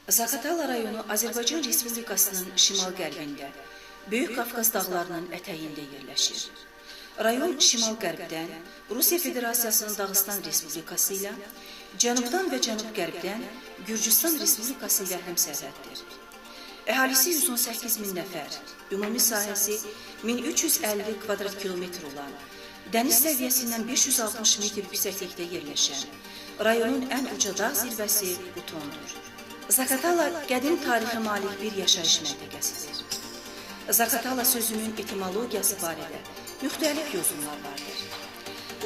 Zaqatala rayonu Azərbaycan Respublikasının şimal-qərbində, Böyük Qafqaz dağlarının ətəyində yerləşir. Rayon şimal-qərbdən Rusiya Federasiyasının Dağıstan Respublikası ilə, cənubdan və cənub-qərbdən Gürcüstan Respublikası ilə həmsərhəddir. Əhalisi 118 min nəfər, ümumi sahəsi 1350 kvadrat kilometr olan, dəniz səviyyəsindən 560 metr yüksəklikdə yerləşən, rayonun ən uca dağ zirvəsi Butondur. Zaqatala qədim tarixə malik bir yaşayış məntəqəsidir. Zaqatala sözünün etimologiyası barədə müxtəlif yozumlar vardır.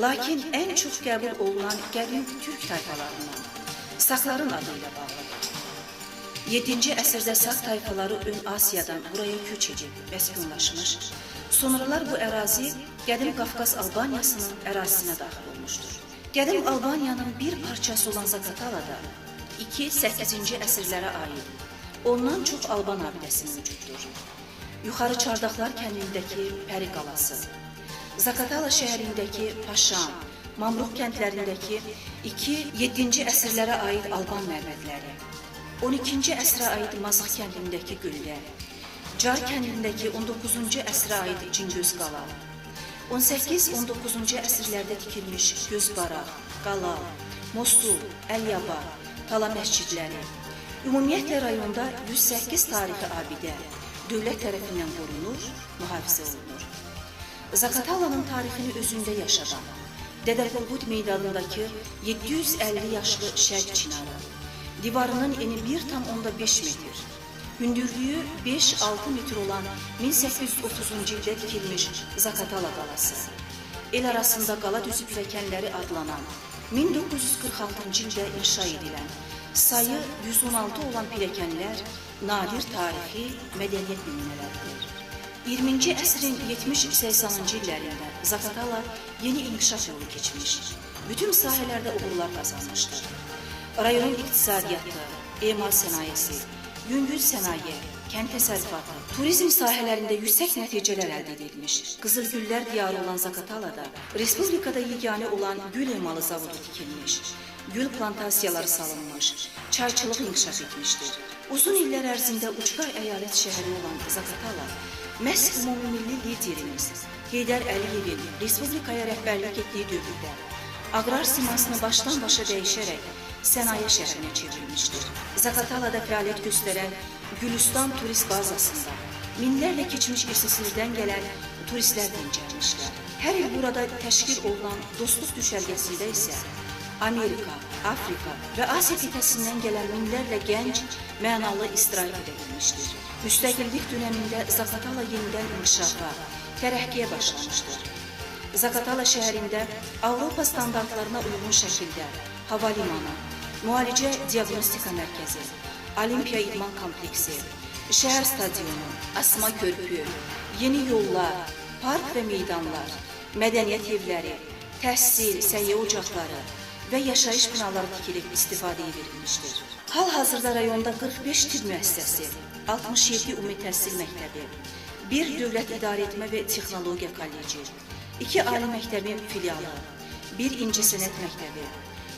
Lakin ən çox qəbul olunan qədim türk tayfalarından Sakların adı ilə bağlıdır. 7-ci əsrdə Sak tayfaları Ön Asiyadan buraya köç edib məskunlaşmış, sonralar bu ərazi qədim Qafqaz Albaniyasının ərazisinə daxil olmuşdur. Qədim Albaniyanın bir parçası olan Zaqatalada 2-8-ci əsrlərə aid ondan çox Alban abidəsi mövcuddur. Yuxarı Çardaqlar kəndindəki Pəri qalası, Zaqatala şəhərindəki Paşam, Mamruq kəndlərindəki 2-7-ci əsrlərə aid Alban məbədləri, 12-ci əsrə aid Mazıq kəndindəki Güllə, Car kəndindəki 19-cu əsrə aid Cingöz qala, 18-19-cu əsrlərdə tikilmiş Gözbaraq, Qalal, Mosul, Əlyaba, Tala məscidləri. Ümumiyyətlə rayonda 108 tarixi abidə dövlət tərəfindən qorunur, mühafizə olunur. Zaqatalanın tarixini özündə yaşadan, Dədə Qorqud meydanındakı 750 yaşlı şərq çinarı, divarının eni 1,5 metr, hündürlüyü 5-6 metr olan 1830-cu ildə tikilmiş Zaqatala qalası, el arasında qala düzü pilləkənləri adlanan, 1946-cı ildə inşa edilən, sayı 116 olan pilləkənlər nadir tarixi mədəniyyət nümunələridir. 20-ci əsrin 70-80-cı illərində Zaqatala yeni inkişaf yolu keçmiş, bütün sahələrdə uğurlar qazanmışdır. Rayonun iqtisadiyyatı, emal sənayesi, yüngül sənaye, kənd təsərrüfatı, turizm sahələrində yüksək nəticələr əldə edilmiş. Qızılgüllər diyarı olan Zaqatalada Respublikada yeganə olan gül emalı zavodu tikilmiş, gül plantasiyaları salınmış, çayçılıq inkişaf etmişdir. Uzun illər ərzində ucqar əyalət şəhəri olan Zaqatala, məhz ümumilli liderimiz Heydər Əliyevin Respublikaya rəhbərlik etdiyi dövrdə aqrar simasını başdan başa dəyişərək sənaye şəhərinə çevrilmişdir. Zaqatalada fəaliyyət göstərən Gülüstan turist bazasında minlərlə keçmiş İRSİ-dən gələn turistlər dincəlmişlər. Hər il burada təşkil olunan dostluq düşərgəsində isə Amerika, Afrika və Asiya qitəsindən gələn minlərlə gənc mənalı istirahət edilmişdir. Müstəqillik dönəmində Zaqatala yenidən inkişafa, tərəqqiyə başlamışdır. Zaqatala şəhərində Avropa standartlarına uyğun şəkildə hava limanı, müalicə diaqnostika mərkəzi, Olimpiya idman kompleksi, şəhər stadionu, asma körpü, yeni yollar, park və meydanlar, mədəniyyət evləri, təhsil, səhiyyə ocaqları və yaşayış binaları tikilib istifadəyə verilmişdir. Hal-hazırda rayonda 45 tibb müəssisəsi, 67 ümumi təhsil məktəbi, 1 dövlət idarəetmə və texnologiya kolleci, 2 ali məktəbin filialı, 1 incəsənət məktəbi,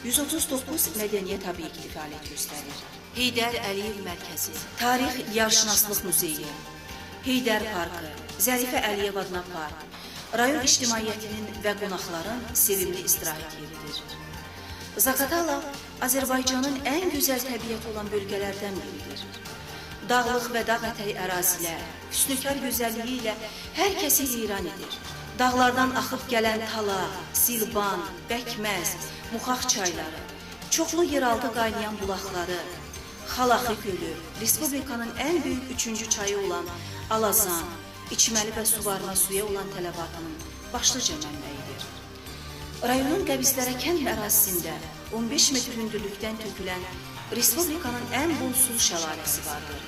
139 mədəniyyət obyekti fəaliyyət göstərir. Heydər Əliyev mərkəzi, Tarix Yarşınaslıq muzeyi, Heydər parkı, Zərifə Əliyev adına park, rayon ictimaiyyətinin və qonaqların sevimli istirahət yeridir. Zaqatala Azərbaycanın ən gözəl təbiəti olan bölgələrdən biridir. Dağlıq və dağ ətəyi ərazilər, hüsnükar gözəlliyi ilə hər kəsi heyran edir. Dağlardan axıb gələn Tala, Silban, Bəkməz, Muxax çayları, çoxlu yeraltı qaynayan bulaqları, Xalaxı gölü, Respublikanın ən böyük 3-cü çayı olan Alazan, içməli və suvarma suya olan tələbatının başlıca mənbəyidir. Rayonun Qəbizlərə kənd ərazisində 15 metr hündürlükdən tökülən Respublikanın ən bol sulu şəlaləsi vardır.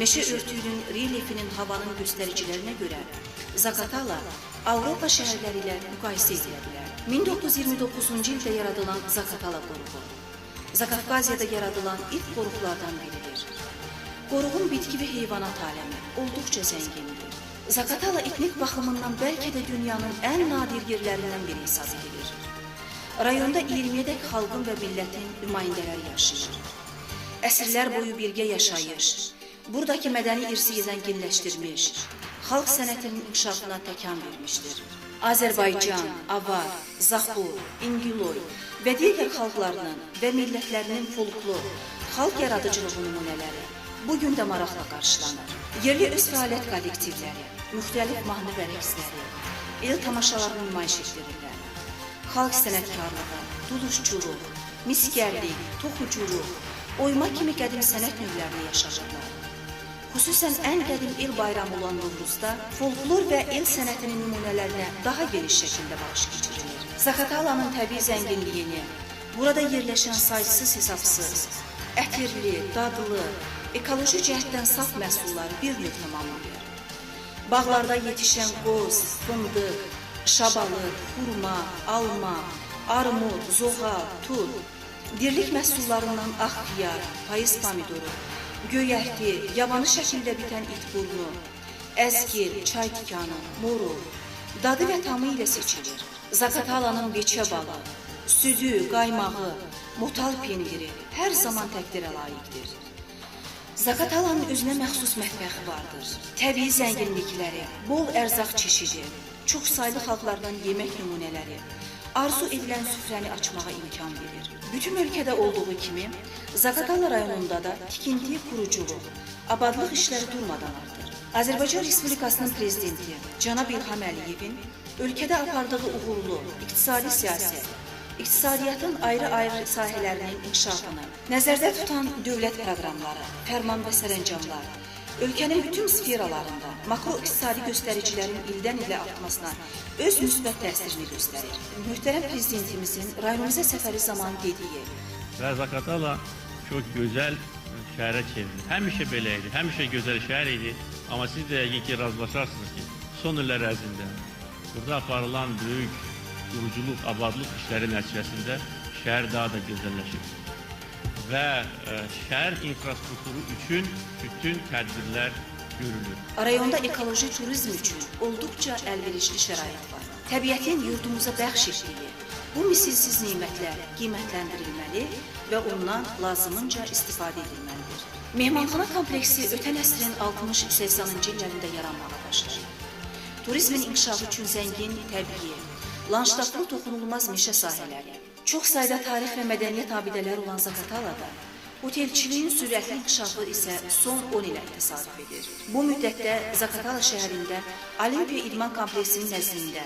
Meşə örtüyünün relyefinin havanın göstəricilərinə görə Zaqatala Avropa şəhərləri ilə müqayisə edilə bilər. 1929-cu ildə yaradılan Zaqatala qoruğu, Zaqafqaziyada yaradılan ilk qoruqlardan biridir. Qoruğun bitki və heyvanat aləmi olduqca zəngindir. Zaqatala etnik baxımından bəlkə də dünyanın ən nadir yerlərindən biri hesab edilir. Rayonda 20-dək xalqın və millətin nümayəndələri yaşayır. əsrlər boyu birgə yaşayış, buradakı mədəni irsi zənginləşdirmiş, xalq sənətinin inkişafına təkan vermişdir. Azərbaycan, Avar, Zaxur, İngiloy və digər xalqlarının və millətlərinin folklor, xalq yaradıcılığı nümunələri bugün də maraqla qarşılanır. Yerli öz fəaliyyət kollektivləri, müxtəlif mahnı və rəqsləri, el tamaşalarını nümayiş etdirirlər. Xalq sənətkarlığı, duluşçuluq, miskərlik, toxuculuq, oyma kimi qədim sənət növlərini yaşadırlar. Xüsusən ən qədim el bayramı olan Novruzda folklor və el sənətinin nümunələrinə daha geniş şəkildə baxış keçirilir. Zaqatalanın təbii zənginliyini, burada yerləşən saysız hesabsız, ətirli, dadlı, ekoloji cəhətdən saf məhsulları bir növ tamamlayır. Bağlarda yetişən qoz, fındıq, şabalıd, xurma, alma, armud, zoğal, tut, dirlik məhsullarından ağ xiyar, payız pomidoru, göyərti, yabanı şəkildə bitən itburnu, əzgil, çay tikanı, morul, dadı və tamı ilə seçilir. Zaqatalanın beçə balı, südü, qaymağı, motal pendiri hər zaman təqdirə layiqdir. Zaqatalanın özünə məxsus mətbəxi vardır. Təbii zənginlikləri, bol ərzaq çeşidi, çoxsaylı xalqlardan yemək nümunələri, arzu edilən süfrəni açmağa imkan verir. Bütün ölkədə olduğu kimi, Zaqatala rayonunda da tikinti, quruculuq, abadlıq işləri durmadan artır. Azərbaycan Respublikasının prezidenti Cənab İlham Əliyevin ölkədə apardığı uğurlu iqtisadi siyasət, iqtisadiyyatın ayrı-ayrı sahələrinin inkişafını nəzərdə tutan dövlət proqramları, fərman və sərəncamlar, ölkənin bütün sferalarında makro-iqtisadi göstəricilərin ildən ilə artmasına öz müsbət təsirini göstərir. Möhtərəm prezidentimizin rayonumuza səfəri zamanı dediyi və Zaqatala çox gözəl şəhərə çevrilir. Həmişə belə idi, həmişə gözəl şəhər idi. Amma siz də yəqin ki, razılaşarsınız ki, son illər ərzində burada aparılan böyük quruculuq, abadlıq işləri nəticəsində şəhər daha da gözəlləşir. Və şəhər infrastrukturu üçün bütün tədbirlər görülür. Rayonda ekoloji turizm üçün olduqca əlverişli şərait var. Təbiətin yurdumuza bəxş etdiyi bu misilsiz nimətlər qiymətləndirilməli və ondan lazımınca istifadə edilməlidir. Mehmanxana kompleksi ötən əsrin 60-80-cı illərində yaranmağa başlayır. Turizmin inkişafı üçün zəngin təbii, landşaftlı toxunulmaz meşə sahələri, çox sayda tarix və mədəniyyət abidələri olan Zaqatalada otelçiliyin sürətli inkişafı isə son 10 ilə təsadüf edir. Bu müddətdə Zaqatala şəhərində Olimpiya İdman kompleksinin nəzdində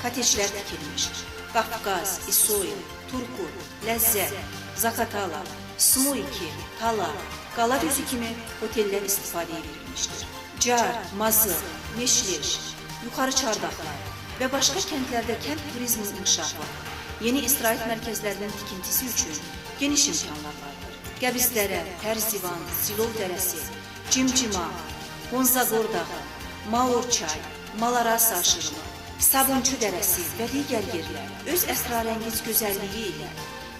koteclər tikilmiş, Qafqaz, İsoy, Turku, Ləzzət, Zaqatala, Smoyki, Tala, Qala düzü kimi otellər istifadəyə verilmişdir. Car, Mazır, Meşleş, Yuxarı Çardaqlar və başqa kəndlərdə kənd turizmin inkişafı, yeni istirahət mərkəzlərinin tikintisi üçün geniş imkanlar vardır. Qəbizdərə, Tərzivan, Silov dərəsi, Cimcima, Honzagor dağı, Maorçay, Malaras aşırımı, Sabunçu dərəsi və digər yerlər öz əsrarəngiz gözəlliyi ilə,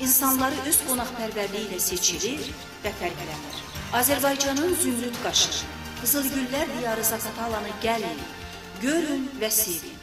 insanları öz qonaqpərvərliyi ilə seçilir və fərqlənir. Azərbaycanın zümrüd qaşı, Qızılgüllər diyarı Zaqatalanı gəlin, görün və sevin.